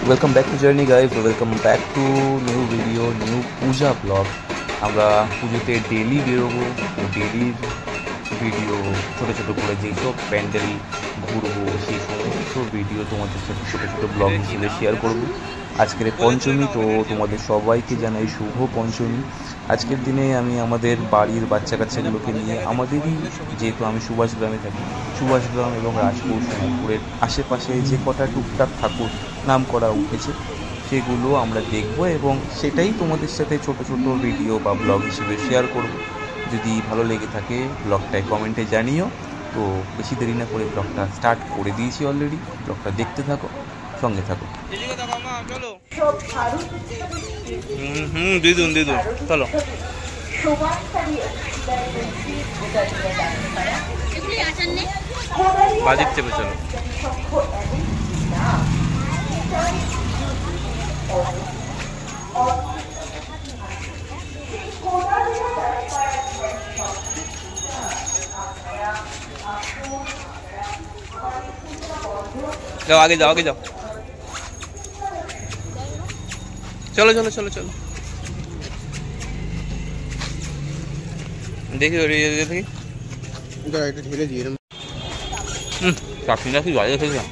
Welcome back to Journey guys, welcome back to new video, new Puja blog. আমরা পুজোতে daily বেরোবো, ডেলির video ছোটো ছোটো করে যেসব প্যান্ডেল ঘুরবো সেই সমস্ত ভিডিও তোমাদের সাথে ছোটো ছোটো ব্লগ হিসেবে শেয়ার করবো। আজকের পঞ্চমী, তো তোমাদের সবাইকে জানাই শুভ পঞ্চমী। আজকের দিনে আমি আমাদের বাড়ির বাচ্চা কাচ্চাগুলোকে নিয়ে আমাদেরই, যেহেতু আমি সুভাষগ্রামে থাকি, সুভাষগ্রাম এবং রাজপুর সোনারপুরের আশেপাশে যে কটা টুকটাক ঠাকুর নাম করা উঠেছে সেগুলো আমরা দেখব এবং সেটাই তোমাদের সাথে ছোট ছোট ভিডিও বা ব্লগ হিসেবে শেয়ার করব। যদি ভালো লেগে থাকে ব্লগটায় কমেন্টে জানিও। তো বেশি দেরি না করে ব্লগটা স্টার্ট করে দিয়েছি অলরেডি, ব্লগটা দেখতে থাকো, সঙ্গে থাকো। দিদুন চলো বাজিক চেপে চলো। যাও আগে যাও, চলো দেখি দেখি ঢেলে দিয়ে চাকরিটা কি বাইরে খেয়েছিলাম।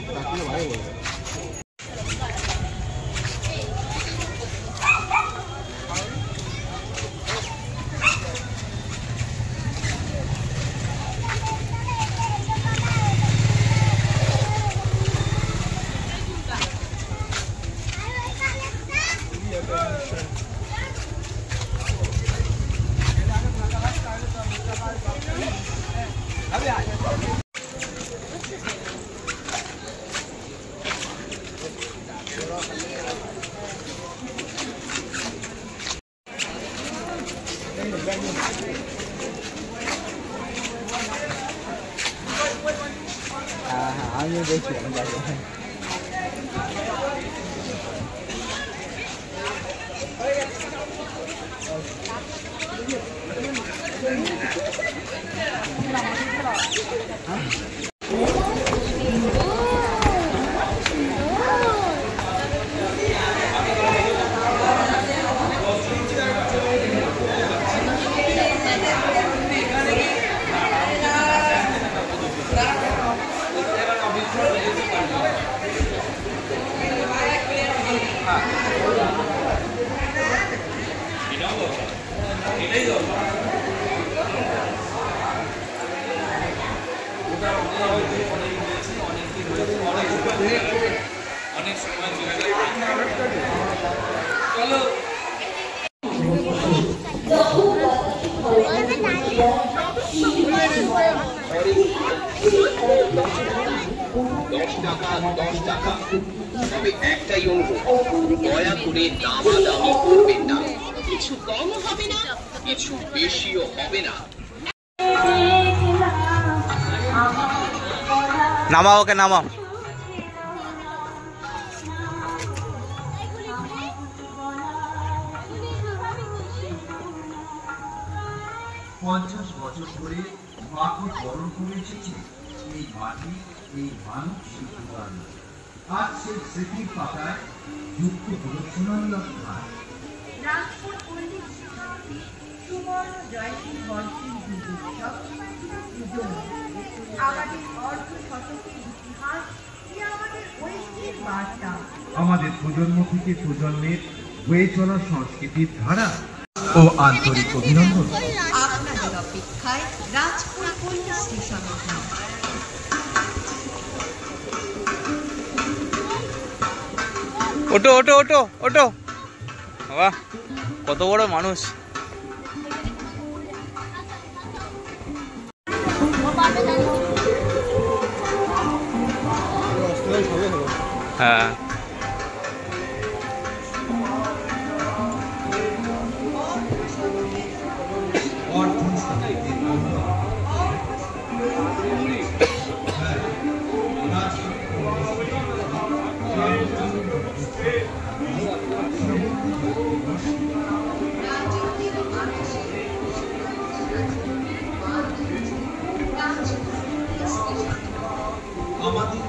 আমি দেখি অনেক সময় চলো। তবে একটাই অনুরোধ, দয়া করে দামাদামি করবেন না। কিছু কম হবে না, কিছু বেশিও হবে না। নামাও, ওকে নামাও। 50 বছর ধরে মাকে বরণ করে এসেছে এই মাটি, এই মানুষ শিল্পকার। আজ সেই স্মৃতির পাতায় যুক্ত হল সোনালী অধ্যায়। রাজপুর পল্লী সুবর্ণ জয়ন্তী বর্ষের দুর্গোৎসব আমাদের অর্ধ শতকের ইতিহাস, আমাদের ঐতিহ্যের বার্তা, আমাদের প্রজন্ম থেকে প্রজন্মের হয়ে চলা সংস্কৃতির ধারা ও আন্তরিক অভিনন্দন। আপনাদের অপেক্ষায় রাজপুর পল্লী স্টেশন। ওটো ওটো ওটো ওটো, বাবা কত বড় মানুষ। হ্যাঁ আমাদের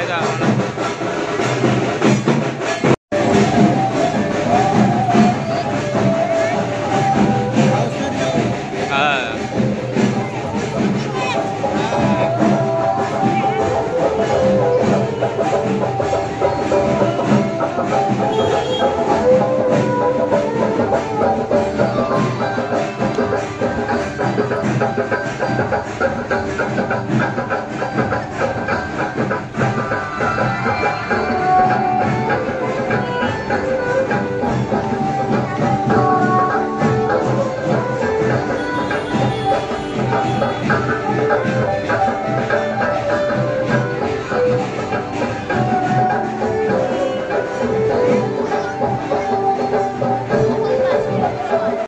জায়গা হ্যাঁ